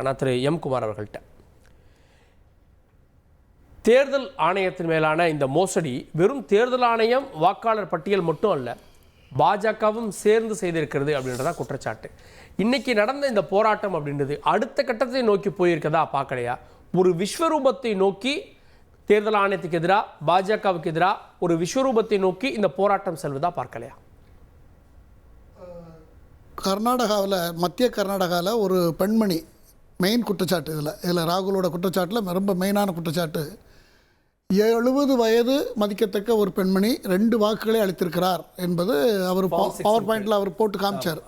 ஆனால் திரு எம் குமார் அவர்கள்ட்ட தேர்தல் ஆணையத்தின் மேலான இந்த மோசடி வெறும் தேர்தல் ஆணையம் வாக்காளர் பட்டியல் மட்டும் அல்ல, பாஜகவும் சேர்ந்து செய்திருக்கிறது அப்படின்றதா குற்றச்சாட்டு. இன்னைக்கு நடந்த இந்த போராட்டம் அப்படின்றது அடுத்த கட்டத்தை நோக்கி போயிருக்கதா பார்க்கலையா? ஒரு விஸ்வரூபத்தை நோக்கி தேர்தல் ஆணையத்துக்கு எதிராக, பாஜகவுக்கு எதிராக ஒரு விஸ்வரூபத்தை நோக்கி இந்த போராட்டம் செல்வதா பார்க்கலையா? கர்நாடகாவில், மத்திய கர்நாடகாவில் ஒரு பெண்மணி மெயின் குற்றச்சாட்டு, இதில் ராகுலோட குற்றச்சாட்டில் ரொம்ப மெயினான குற்றச்சாட்டு, 70 வயது மதிக்கத்தக்க ஒரு பெண்மணி 2 வாக்குகளை அளித்திருக்கிறார் என்பது அவர் பவர் பாயிண்டில் அவர் போட்டு காமிச்சார்.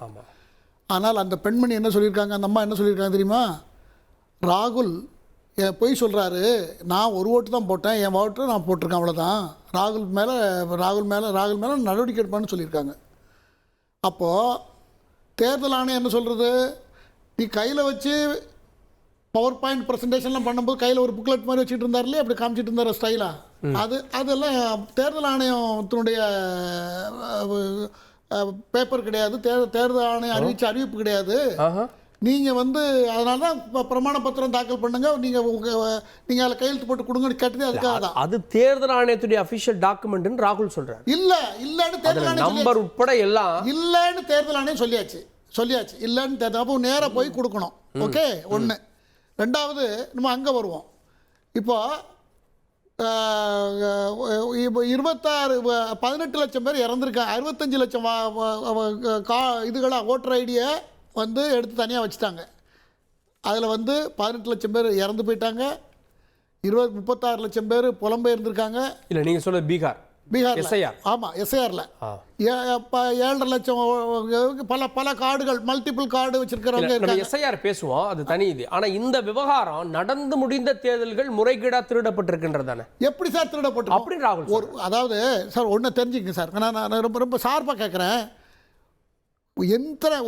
ஆனால் அந்த பெண்மணி என்ன சொல்லியிருக்காங்க, அந்த அம்மா என்ன சொல்லியிருக்காங்க தெரியுமா? ராகுல் பொய் சொல்கிறாரு, நான் ஒரு ஓட்டு தான் போட்டேன், என் ஓட்டு நான் போட்டிருக்கேன், அவ்வளோதான், ராகுல் மேலே நடவடிக்கை எடுப்பான்னு சொல்லியிருக்காங்க. அப்போது தேர்தல் ஆணையம் என்ன சொல்கிறது, நீ கையில் வச்சு பவர் பாயிண்ட் ப்ரெசன்டேஷன்லாம் பண்ணும்போது கையில் ஒரு புக்லெட் மாதிரி வச்சுட்டு இருந்தார் இல்லையா, அப்படி காமிச்சிட்டு இருந்தார் ஸ்டைலாக, அதெல்லாம் தேர்தல் ஆணையத்தினுடைய பேப்பர் கிடையாது, தேர்தல் ஆணையம் அறிவித்த அறிவிப்பு கிடையாது. நீங்கள் அதனால தான் இப்போ பிரமாண பத்திரம் தாக்கல் பண்ணுங்க, நீங்கள் அதில் கையெழுத்து போட்டு கொடுங்கன்னு கேட்டதே அதுக்காக தான். அது தேர்தல் ஆணையத்துடைய அஃபிஷியல் டாக்குமெண்ட்னு ராகுல் சொல்கிறார். இல்லைன்னு தேர்தல் ஆணையம் நம்பர் உட்பட எல்லாம் இல்லைன்னு தேர்தல் ஆணையம் சொல்லியாச்சு இல்லைன்னு தேர்தல், அப்போ நேராக போய் கொடுக்கணும். ஓகே, ஒன்று. ரெண்டாவது, நம்ம அங்கே வருவோம். இப்போ 18 லட்சம் பேர் இறந்துருக்காங்க, 65 லட்சம் இதுகளாக ஓட்டர் ஐடியை எடுத்து தனியாக வச்சுட்டாங்க. அதில் 18 லட்சம் பேர் இறந்து போயிட்டாங்க, 36 லட்சம் பேர் புலம்பெயர்ந்திருக்காங்க. இல்லை, நீங்கள் சொல்ல பீகார் எஸ்ஐஆர். ஆமாம், எஸ்ஐஆரில் 7.5 லட்சம் பல கார்டுகள், மல்டிபிள் கார்டு வச்சிருக்கிறவங்க. எஸ்ஐஆர் பேசுவோம், அது தனி இது. ஆனால் இந்த விவகாரம் நடந்து முடிந்த தேர்தல்கள் முறைகேடாக திருடப்பட்டிருக்கின்றதானே? எப்படி சார் திருடப்பட்டு அப்படின்னு ராகுல் அதாவது சார் ஒன்று தெரிஞ்சுக்கங்க சார், நான் ரொம்ப ஷார்ப்பாக கேட்குறேன்.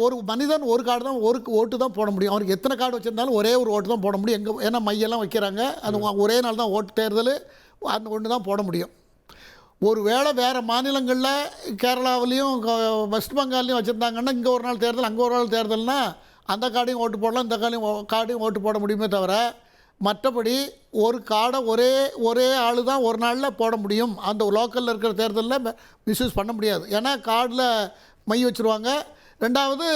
ஒரு மனிதன் ஒரு கார்டு தான், ஒரு ஓட்டு தான் போட முடியும். அவருக்கு எத்தனை கார்டு வச்சுருந்தாலும் ஒரே ஒரு ஓட்டு தான் போட முடியும். ஏன்னா மையெல்லாம் வைக்கிறாங்க, அது ஒரே நாள் தான் ஓட்டு தேர்தல், அந்த ஒன்று தான் போட முடியும். ஒரு வேளை வேறு மாநிலங்களில் கேரளாவிலையும் வெஸ்ட் பெங்கால்லையும் வச்சுருந்தாங்கன்னா, இங்கே ஒரு நாள் தேர்தல் அங்கே ஒரு நாள் தேர்தல்னால் அந்த கார்டையும் ஓட்டு போடலாம், இந்த கார்டையும் ஓட்டு போட முடியுமே தவிர, மற்றபடி ஒரு கார்டை ஒரே ஆள் தான் ஒரு நாளில் போட முடியும். அந்த லோக்கலில் இருக்கிற தேர்தலில் மிஸ்யூஸ் பண்ண முடியாது. ஏன்னா கார்டில் மை வச்சுருவாங்க. ரெண்டாவது,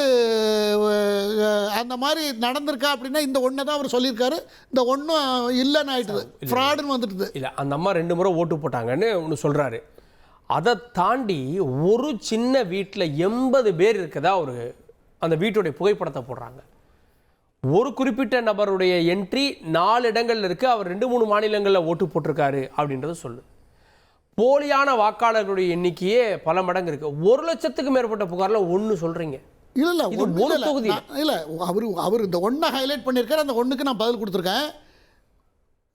அந்த மாதிரி நடந்திருக்கா அப்படின்னா இந்த ஒன்றை தான் அவர் சொல்லியிருக்காரு, இந்த ஒன்றும் இல்லைன்னு ஆகிட்டுது, ஃப்ராடுன்னு வந்துட்டுது. இல்லை, அந்த அம்மா 2 முறை ஓட்டு போட்டாங்கன்னு ஒன்று சொல்கிறாரு. அதை தாண்டி ஒரு சின்ன வீட்டில் 80 பேர் இருக்கதா அந்த வீட்டுடைய புகைப்படத்தை போடுறாங்க. ஒரு குறிப்பிட்ட நபருடைய என்ட்ரி 4 இடங்கள்ல இருக்குது, அவர் 2-3 மாநிலங்களில் ஓட்டு போட்டிருக்காரு அப்படின்றத சொல்லு. போலியான வாக்காளர்களுடைய எண்ணிக்கையே பல மடங்கு இருக்கு. 1 லட்சத்துக்கு மேற்பட்ட புகார்ல ஒன்று சொல்றீங்க. இல்லை அவர் இந்த ஒன்றை ஹைலைட் பண்ணியிருக்காரு, அந்த ஒன்றுக்கு நான் பதில் கொடுத்துருக்கேன்.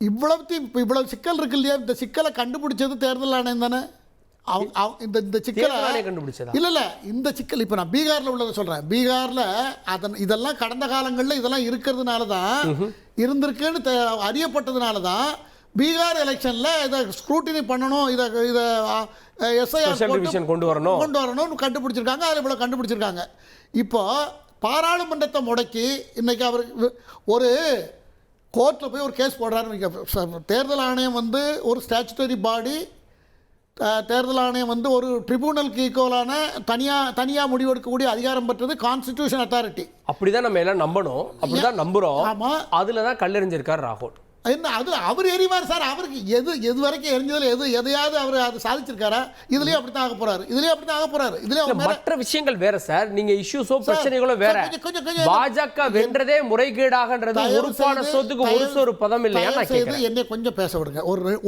இவ்வளவு சிக்கல் இருக்கு இல்லையா, இந்த சிக்கலை கண்டுபிடிச்சது தேர்தல் ஆணையம் தானே. இந்த சிக்கலை கண்டுபிடிச்சதா? இல்லை, இந்த சிக்கல் இப்போ நான் பீகாரில் உள்ளதை சொல்கிறேன். பீகாரில் இதெல்லாம் கடந்த காலங்களில் இதெல்லாம் இருக்கிறதுனால தான், இருந்திருக்குன்னு அறியப்பட்டதுனால தான் பீகார் எலெக்ஷனில் இதை ஸ்க்ரூட்டினி பண்ணணும், இதை எஸ்ஐஆர் கொண்டு வரணும்னு கண்டுபிடிச்சிருக்காங்க. அதில் இவ்வளோ கண்டுபிடிச்சிருக்காங்க. இப்போ பாராளுமன்றத்தை முடக்கி இன்றைக்கி அவர் ஒரு கோர்ட்டில் போய் ஒரு கேஸ் போடுறாருன்னு, தேர்தல் ஆணையம் ஒரு ஸ்டாச்சுட்டரி பாடி, தேர்தல் ஆணையம் ஒரு ட்ரிபியூனலுக்கு ஈக்குவலான தனியாக முடிவெடுக்கக்கூடிய அதிகாரம் பெற்றது, கான்ஸ்டிடியூஷன் அத்தாரிட்டி. அப்படிதான் நம்ம எல்லாம் நம்பணும், அப்படிதான் நம்புகிறோம். ஆமாம், அதில் தான் கல்லெறிஞ்சிருக்கார் ராகுல். என்ன அது அவர் எரிவார் சார், அவருக்கு எது வரைக்கும் எரிஞ்சதில் எதையாவது அவர் அது சாதிச்சிருக்காரா? இதுலேயும் அப்படி தான் ஆக போறாரு, இதுலேயும் மற்ற விஷயங்கள் வேற சார். நீங்க இஷ்யூஸோ பிரச்சனைகளோ வேற. பாஜக வென்றதே முறைகேடாகன்றது ஒருபான சொத்துக்கு ஒரு பதம் இல்லையா? என்னை கொஞ்சம் பேச விடுங்க,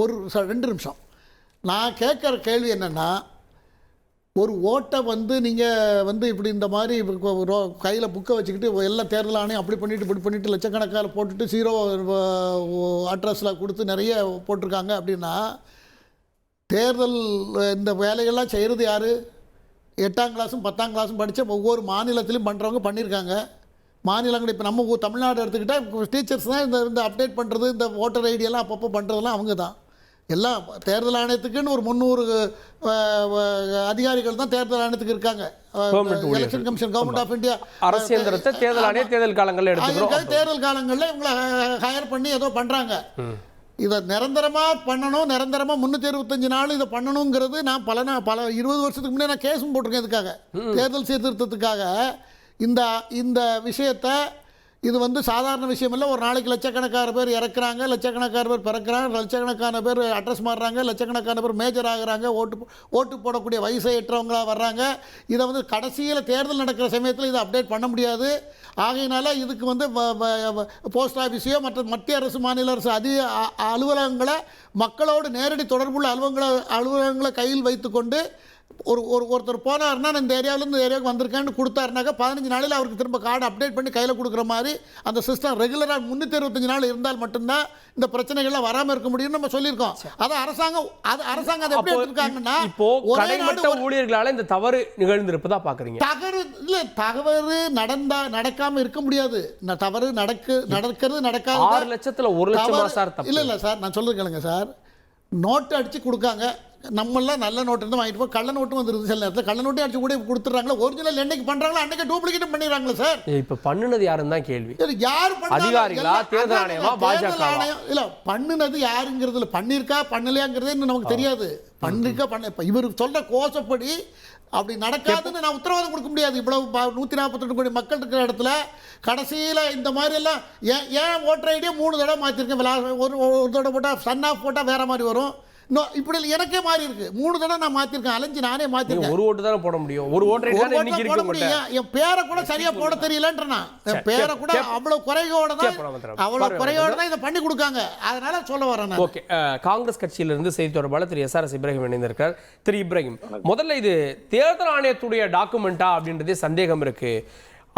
ஒரு 2 நிமிஷம். நான் கேட்குற கேள்வி என்னன்னா, ஒரு ஓட்டை நீங்கள் இப்படி இந்த மாதிரி கையில் புக்கை வச்சுக்கிட்டு எல்லாம் தேர்தல் ஆணையம் அப்படி பண்ணிவிட்டு இப்படி பண்ணிவிட்டு லட்சக்கணக்கால் போட்டுட்டு 0 அட்ரஸில் கொடுத்து நிறைய போட்டிருக்காங்க அப்படின்னா, தேர்தல் இந்த வேலைகள்லாம் செய்கிறது யார்? 8ஆம் கிளாஸும் 10ஆம் கிளாஸும் படித்த ஒவ்வொரு மாநிலத்திலையும் பண்ணுறவங்க பண்ணியிருக்காங்க. மாநிலங்கள் இப்போ நம்ம தமிழ்நாடு எடுத்துக்கிட்டால் டீச்சர்ஸ் தான் இந்த அப்டேட் பண்ணுறது, இந்த ஓட்டர் ஐடியெல்லாம் அப்பப்போ பண்ணுறதெல்லாம் அவங்க தான். எல்லாம் தேர்தல் ஆணையத்துக்குன்னு ஒரு 300 அதிகாரிகள் தான் தேர்தல் ஆணையத்துக்கு இருக்காங்க. Permanent ஊழியர்கள். Election commission government of India அரசு இயந்திரத்தை தேர்தல் ஆணைய தேர்தல் காலங்களில் எடுத்துக்கிறோம். தேர்தல் காலங்களில் இவங்களை ஹையர் பண்ணி ஏதோ பண்ணுறாங்க. இதை நிரந்தரமாக பண்ணணும், நிரந்தரமாக 365 நாள் இதை பண்ணணுங்கிறது நான் பல 20 வருஷத்துக்கு முன்னே நான் கேஸும் போட்டிருக்கேன். இதுக்காக தேர்தல் சீர்திருத்தத்துக்காக இந்த விஷயத்தை இது வந்து சாதாரண விஷயம் இல்லை. ஒரு நாளைக்கு லட்சக்கணக்கான பேர் இறக்குறாங்க, லட்சக்கணக்கான பேர் பிறக்கிறாங்க, லட்சக்கணக்கான பேர் அட்ரஸ் மாறுறாங்க, லட்சக்கணக்கான பேர் மேஜர் ஆகுறாங்க, ஓட்டு போடக்கூடிய வயசையற்றவங்களாக வர்றாங்க. இதை வந்து கடைசியில் தேர்தல் நடக்கிற சமயத்தில் இதை அப்டேட் பண்ண முடியாது. ஆகையினால இதுக்கு வந்து போஸ்ட் ஆஃபீஸையோ மற்ற மத்திய அரசு மாநில அரசு அலுவலகங்களை மக்களோடு நேரடி தொடர்புள்ள அலுவலகங்களை கையில் வைத்துக்கொண்டு ஒருத்தர் போனார்னா இந்த ஏரியாவிலேருந்து இந்த ஏரியாவுக்கு வந்திருக்கேன்னு கொடுத்தாருனாக்கா 15 நாளில் அவருக்கு திரும்ப கார்டு அப்டேட் பண்ணி கையில் கொடுக்குற மாதிரி அந்த சிஸ்டம் ரெகுலராக 365 நாள் இருந்தால் மட்டும்தான் இந்த பிரச்சனைகள்லாம் வராமல் இருக்க முடியும்னு நம்ம சொல்லியிருக்கோம். அதை அரசாங்கம் அதை எப்படி எடுத்துருக்காங்கன்னா, இப்போ கடைமட்ட ஊழியர்களால் இந்த தவறு நிகழ்ந்திருப்பதா பார்க்குறீங்க. தவறு நடக்காமல் இருக்க முடியாது. தவறு நடக்கிறது நடக்காது. 6 லட்சத்தில் 1 லட்சம் சார்? இல்லை சார், நான் சொல்றது கேளுங்க சார். நோட்டு அடித்து கொடுக்காங்க, நம்மளாம் நல்ல நோட்டு இருந்து வாங்கிட்டு போய் கள்ள நோட்டும் வந்துருது. சில நேரத்தில் கள்ள நோட்டையும் அடிச்சு கூட கொடுத்துட்றாங்களா. ஒரிஜினல் என்னைக்கு பண்ணுறாங்களோ அன்றைக்கி டூப்ளிகேட்டும் பண்ணிடுறாங்களா சார்? இப்போ பண்ணுனது யாருன்னு தான் கேள்வி. யார் அதிகாரிகளா, தேர்தல் ஆணையமா, பாஜக ஆணையம்? இல்லை, பண்ணுனது யாருங்கிறதுல பண்ணியிருக்கா பண்ணலையாங்கிறதே இன்னும் நமக்கு தெரியாது. பண்ணிருக்கா இவர் சொல்கிற கோஷப்படி அப்படி நடக்காதுன்னு நான் உத்தரவாதம் கொடுக்க முடியாது. இவ்வளவு 142 கோடி மக்கள் இருக்கிற இடத்துல கடைசியில் இந்த மாதிரி எல்லாம் ஏன் ஓட்டர் ஐடியா 3 தடவை மாற்றிருக்கேன். ஒரு தடவை போட்டால் சன் ஆஃப் போட்டால் வேற மாதிரி வரும். இப்படி எனக்கே மாறி இருக்கு. 3 தடவை நான் மாத்திருக்கேன், அலைஞ்சு நானே மாத்திருக்கேன். ஒரு ஓட்டு தானே போட முடியும், ஒரு ஓட்டர் போட முடியும். என் பேரை கூட சரியா போட தெரியலன்றா. என் பேரை கூட அவ்வளவு குறையோட தான் இதை பண்ணி கொடுக்காங்க. அதனால சொல்ல வரேன். ஓகே, காங்கிரஸ் கட்சியிலிருந்து செய்தி தொடர்பாளர் திரு SRS இப்ராஹிம் இணைந்திருக்கார். திரு இப்ராஹிம், முதல்ல இது தேர்தல் ஆணையத்துடைய டாக்குமெண்டா அப்படின்றதே சந்தேகம் இருக்கு.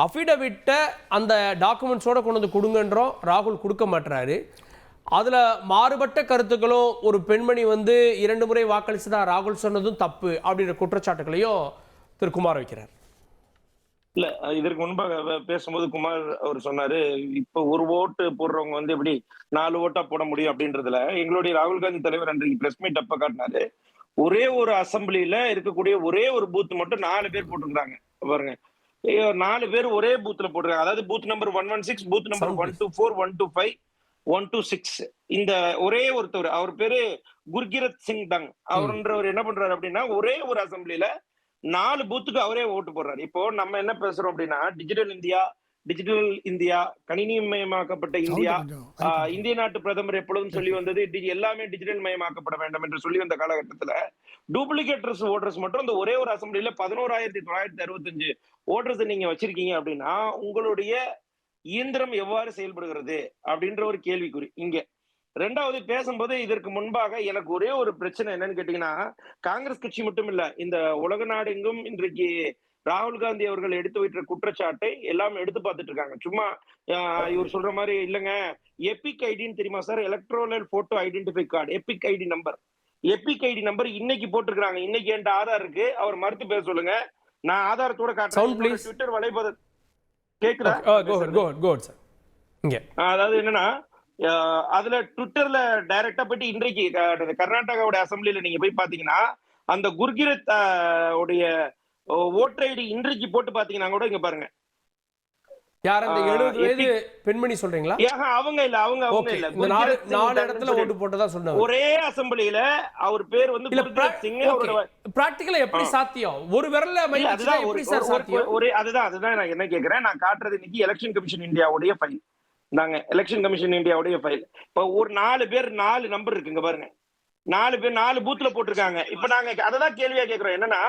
அஃபிடவிட்டை அந்த டாக்குமெண்ட்ஸோட கொண்டு வந்து கொடுங்கன்றோம், ராகுல் கொடுக்க மாட்டாரு. அதுல மாறுபட்ட கருத்துக்களும், ஒரு பெண்மணி வந்து 2 முறை வாக்களிச்சதா ராகுல் சொன்னதும் தப்பு அப்படின்ற குற்றச்சாட்டுகளையும் திரு குமார் வைக்கிறார். இல்ல, இதற்கு முன்பாக பேசும்போது குமார் அவர் சொன்னாரு, இப்ப ஒரு ஓட்டு போடுறவங்க வந்து எப்படி 4 ஓட்டா போட முடியும் அப்படின்றதுல எங்களுடைய ராகுல் காந்தி தலைவர் அன்றைக்கு பிரஸ் மீட் அப்ப காட்டினாரு. ஒரே ஒரு அசம்பிளியில இருக்கக்கூடிய ஒரே ஒரு பூத் மட்டும் 4 பேர் போட்டிருக்காங்க பாருங்க. 4 பேர் ஒரே பூத்ல போட்டிருக்காங்க. அதாவது பூத் நம்பர் 116, பூத் நம்பர் 124, 125, 126. இந்த ஒரே ஒருத்தவர், அவர் பேரு குர்கிரத் சிங் தங். அவர்ன்றவர் என்ன பண்றாரு அப்படின்னா, ஒரே ஒரு அசம்பிளில 4 பூத்துக்கு அவரே ஓட்டு போடுறாரு. இப்போ நம்ம என்ன பேசுறோம் அப்படின்னா, டிஜிட்டல் இந்தியா, கணினிமயமாக்கப்பட்ட இந்தியா, இந்திய நாட்டு பிரதமர் எப்பொழுதும் சொல்லி வந்தது எல்லாமே டிஜிட்டல் மயமாக்கப்பட வேண்டும் என்று சொல்லி வந்த காலகட்டத்துல டூப்ளிகேட்டர்ஸ் ஓட்டர்ஸ் மட்டும் இந்த ஒரே ஒரு அசம்பிளில 11,965 ஓட்டர்ஸ் நீங்க வச்சிருக்கீங்க அப்படின்னா உங்களுடைய இயந்திரம் எவ்வாறு செயல்படுகிறது அப்படின்ற ஒரு கேள்விக்குறி இங்க. 2வது பேசும்போது இதற்கு முன்பாக எனக்கு ஒரே ஒரு பிரச்சனை என்னன்னு கேட்டீங்கன்னா, காங்கிரஸ் கட்சி மட்டும் இல்ல, இந்த உலக நாடெங்கும் இன்றைக்கு ராகுல் காந்தி அவர்கள் எடுத்து வைத்த குற்றச்சாட்டை எல்லாம் எடுத்து பார்த்துட்டு இருக்காங்க. சும்மா இவர் சொல்ற மாதிரி இல்லைங்க, எபிக் ஐடின்னு தெரியுமா sir? Electoral photo identity card, EPIC ID number இன்னைக்கு போட்டிருக்காங்க. இன்னைக்கு என்கிட்ட ஆதார் இருக்கு, அவர் மறுத்து பேச சொல்லுங்க, நான் ஆதாரத்தோட காட்டுறேன். ட்விட்டர் வலைபத கேக்குதா? அதாவது என்னன்னா, அதுல ட்விட்டர்ல டைரக்டா போயிட்டு இன்றைக்கு கர்நாடகாவோட அசம்பிளில நீங்க போய் பாத்தீங்கன்னா, அந்த குர்கிரத் உடைய ஓட்டர் ஐடி இன்றைக்கு போட்டு பாத்தீங்கன்னா கூட இங்க பாருங்க. யார் அந்த 70 வயது பெண்மணி சொல்றீங்களா? அவங்க இல்ல. இந்த 4 இடத்துல ஓட்டு போட்டதா சொன்னாங்க. ஒரே அசெம்பிளில அவர் பேர் வந்து குர்கிரத் சிங். பிராக்டிகலா எப்படி சாத்தியம்? ஒரு விரல்ல மை வச்சா எப்படி சார் சாத்தியம்? அதுதான் நான் என்ன கேக்குறேன். நான் காட்டுறது இன்னைக்கு எலெக்ஷன் கமிஷன் இந்தியாவுடைய ஃபைல். நாங்க எலெக்ஷன் கமிஷன் இந்தியாவுடைய ஃபைல். இப்ப ஒரு 4 பேர் 4 நம்பர் இருக்குங்க பாருங்க. 4 பேர் 4 பூத்ல போட்டிருக்காங்க. இப்ப நாங்க அததான் கேள்வியா கேக்குறோம். என்னன்னா,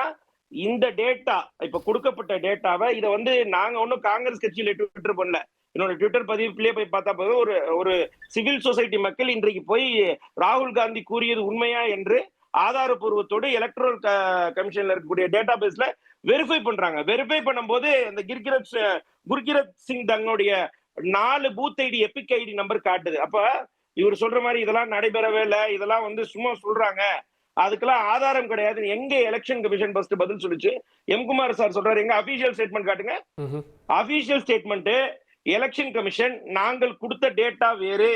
இந்த டேட்டா இப்ப கொடுக்கப்பட்ட டேட்டாவை இதை வந்து நாங்க ஒன்னும் காங்கிரஸ் கட்சியில ட்விட்டர் பண்ணல. என்னோட ட்விட்டர் பதிவுலயே போய் பார்த்தா போதும், ஒரு சிவில் சொசைட்டி மக்கள் இன்றைக்கு போய் ராகுல் காந்தி கூறியது உண்மையா என்று ஆதாரபூர்வத்தோடு எலக்ட்ரல் கமிஷன்ல இருக்கக்கூடிய டேட்டா பேஸ்ல வெரிஃபை பண்றாங்க. வெரிஃபை பண்ணும்போது இந்த குர்கிரத் சிங் தங்களுடைய 4 booth ID EPIC ID number காட்டுது. அப்ப இவர் சொல்ற மாதிரி இதெல்லாம் நடைபெறவே இல்லை, இதெல்லாம் வந்து சும்மா சொல்றாங்க, அதுக்கெல்லாம் ஆதாரம் கிடையாது. எங்க எலெக்ஷன் கமிஷன் ஃபர்ஸ்ட் பதில் சொல்லிச்சு. எம் குமார் சார் சொல்றாரு, எங்க அபிஷியல் ஸ்டேட்மெண்ட் காட்டுங்க. அபிஷியல் ஸ்டேட்மெண்ட், எலெக்ஷன் கமிஷன் நாங்கள் கொடுத்த டேட்டா வேறு,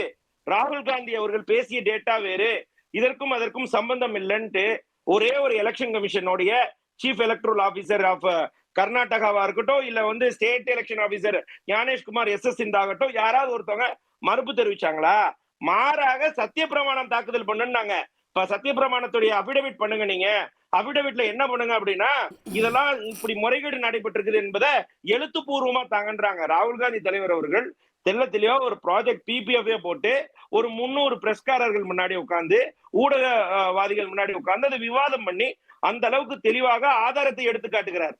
ராகுல் காந்தி அவர்கள் பேசிய டேட்டா வேறு, இதற்கும் அதற்கும் சம்பந்தம் இல்லைன்ட்டு ஒரே ஒரு எலெக்ஷன் கமிஷனுடைய சீஃப் எலக்ட்ரல் ஆபீசர் ஆஃப் கர்நாடகாவா இருக்கட்டும், இல்ல வந்து state election officer Gyanesh Kumar S இருந்தாகட்டும், யாராவது ஒருத்தவங்க மறுப்பு தெரிவிச்சாங்களா? மாறாக சத்தியப்பிரமாணம் தாக்குதல் பண்ணுனாங்க. இப்ப சத்தியப்பிரமாணத்துடைய அபிடவிட் பண்ணுங்க நீங்க. அபிடவிட்ல என்ன பண்ணுங்க அப்படின்னா, இதெல்லாம் இப்படி முறைகேடு நடைபெற்றிருக்குது என்பதை எழுத்துப்பூர்வமா தாங்கன்றாங்க. ராகுல் காந்தி தலைவர் அவர்கள் தெள்ள தெளிவா ஒரு ப்ராஜெக்ட் பிபிஎஃப் போட்டு ஒரு 300 பிரஸ்காரர்கள் முன்னாடி உட்கார்ந்து, ஊடகவாதிகள் முன்னாடி உட்கார்ந்து அதை விவாதம் பண்ணி அந்த அளவுக்கு தெளிவாக ஆதாரத்தை எடுத்து காட்டுகிறார்.